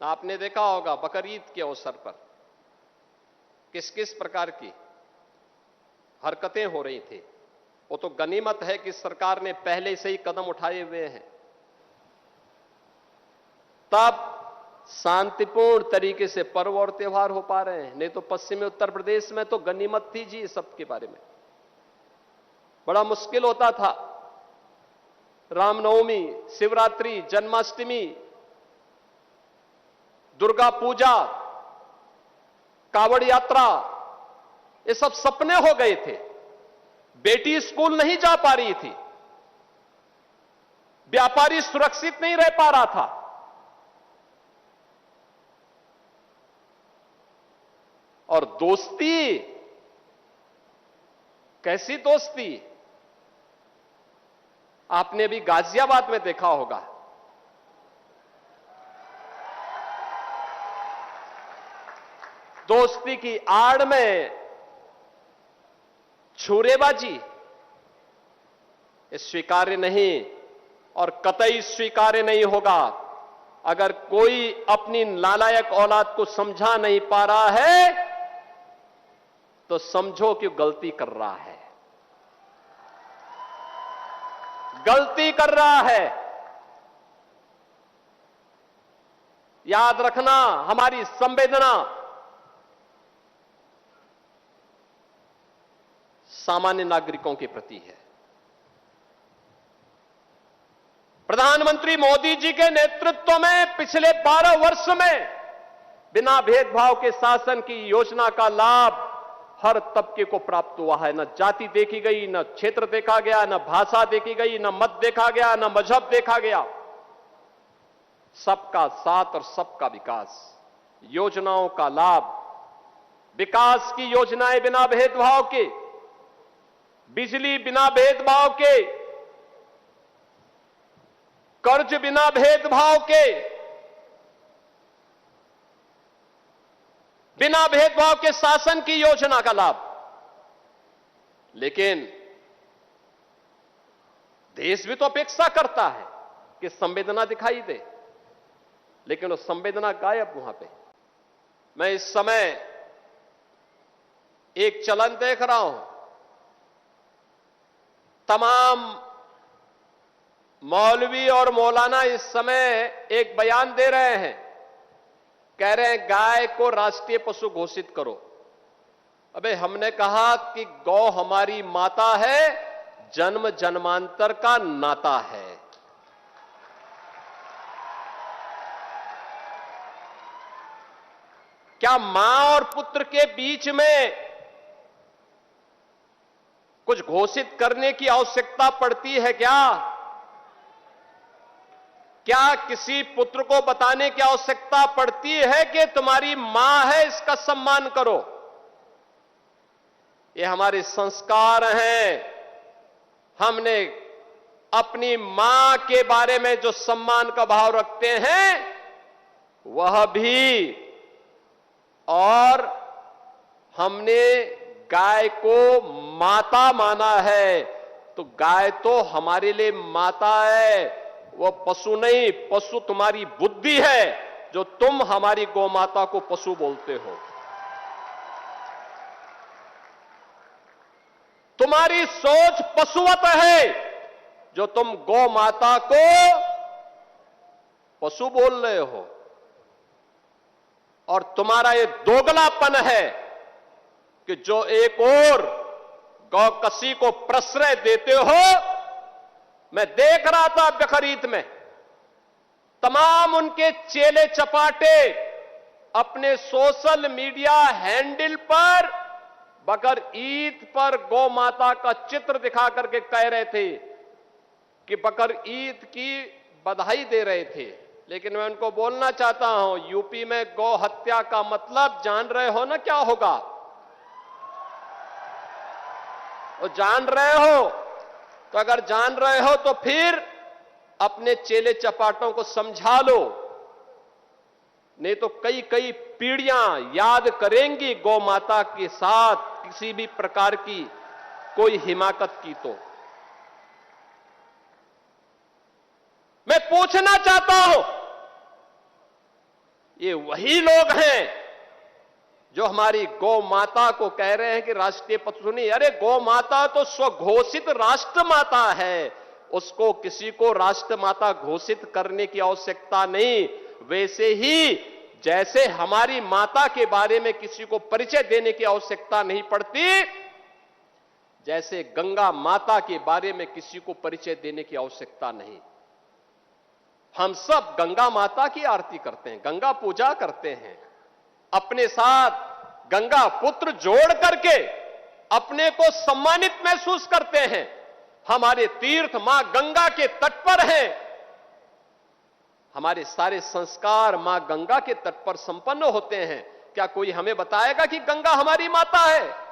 आपने देखा होगा बकरीद के अवसर पर किस किस प्रकार की हरकतें हो रही थी। वो तो गनीमत है कि सरकार ने पहले से ही कदम उठाए हुए हैं, तब शांतिपूर्ण तरीके से पर्व और त्योहार हो पा रहे हैं। नहीं तो पश्चिमी उत्तर प्रदेश में तो गनीमत थी जी, सब के बारे में बड़ा मुश्किल होता था। रामनवमी, शिवरात्रि, जन्माष्टमी, दुर्गा पूजा, कावड़ यात्रा, ये सब सपने हो गए थे। बेटी स्कूल नहीं जा पा रही थी, व्यापारी सुरक्षित नहीं रह पा रहा था। और दोस्ती, कैसी दोस्ती, आपने अभी गाजियाबाद में देखा होगा। दोस्ती की आड़ में छुरेबाजी, ये स्वीकार्य नहीं और कतई स्वीकार्य नहीं होगा। अगर कोई अपनी नालायक औलाद को समझा नहीं पा रहा है तो समझो कि गलती कर रहा है, गलती कर रहा है। याद रखना, हमारी संवेदना सामान्य नागरिकों के प्रति है। प्रधानमंत्री मोदी जी के नेतृत्व में पिछले 12 वर्ष में बिना भेदभाव के शासन की योजना का लाभ हर तबके को प्राप्त हुआ है। न जाति देखी गई, न क्षेत्र देखा गया, न भाषा देखी गई, न मत देखा गया, न मजहब देखा गया। सबका साथ और सबका विकास, योजनाओं का लाभ, विकास की योजनाएं बिना भेदभाव के, बिजली बिना भेदभाव के, कर्ज बिना भेदभाव के, बिना भेदभाव के शासन की योजना का लाभ। लेकिन देश भी तो अपेक्षा करता है कि संवेदना दिखाई दे, लेकिन वो संवेदना गायब वहां पे। मैं इस समय एक चलन देख रहा हूं, तमाम मौलवी और मौलाना इस समय एक बयान दे रहे हैं, कह रहे हैं गाय को राष्ट्रीय पशु घोषित करो। अबे हमने कहा कि गौ हमारी माता है, जन्म जन्मांतर का नाता है। क्या मां और पुत्र के बीच में कुछ घोषित करने की आवश्यकता पड़ती है क्या? क्या किसी पुत्र को बताने की आवश्यकता पड़ती है कि तुम्हारी मां है, इसका सम्मान करो? ये हमारे संस्कार हैं। हमने अपनी मां के बारे में जो सम्मान का भाव रखते हैं वह भी, और हमने गाय को माता माना है, तो गाय तो हमारे लिए माता है, वो पशु नहीं। पशु तुम्हारी बुद्धि है जो तुम हमारी गौ माता को पशु बोलते हो। तुम्हारी सोच पशुवत है जो तुम गौ माता को पशु बोल रहे हो। और तुम्हारा ये दोगलापन है कि जो एक और गौकसी को प्रश्रय देते हो। मैं देख रहा था बकरीद में तमाम उनके चेले चपाटे अपने सोशल मीडिया हैंडल पर बकर ईद पर गौ माता का चित्र दिखा करके कह रहे थे कि बकर ईद की बधाई दे रहे थे। लेकिन मैं उनको बोलना चाहता हूं, यूपी में गौ हत्या का मतलब जान रहे हो ना क्या होगा? वो जान रहे हो? तो अगर जान रहे हो तो फिर अपने चेले चपाटों को समझा लो, नहीं तो कई कई पीढ़ियां याद करेंगी गौ माता के साथ किसी भी प्रकार की कोई हिमाकत की। तो मैं पूछना चाहता हूं, ये वही लोग हैं जो हमारी गौ माता को कह रहे हैं कि राष्ट्रीय पशु सुनी। अरे गौ माता तो स्वघोषित राष्ट्र माता है, उसको किसी को राष्ट्र माता घोषित करने की आवश्यकता नहीं। वैसे ही जैसे हमारी माता के बारे में किसी को परिचय देने की आवश्यकता नहीं पड़ती, जैसे गंगा माता के बारे में किसी को परिचय देने की आवश्यकता नहीं। हम सब गंगा माता की आरती करते हैं, गंगा पूजा करते हैं, अपने साथ गंगा पुत्र जोड़ करके अपने को सम्मानित महसूस करते हैं। हमारे तीर्थ मां गंगा के तट पर हैं, हमारे सारे संस्कार मां गंगा के तट पर संपन्न होते हैं। क्या कोई हमें बताएगा कि गंगा हमारी माता है?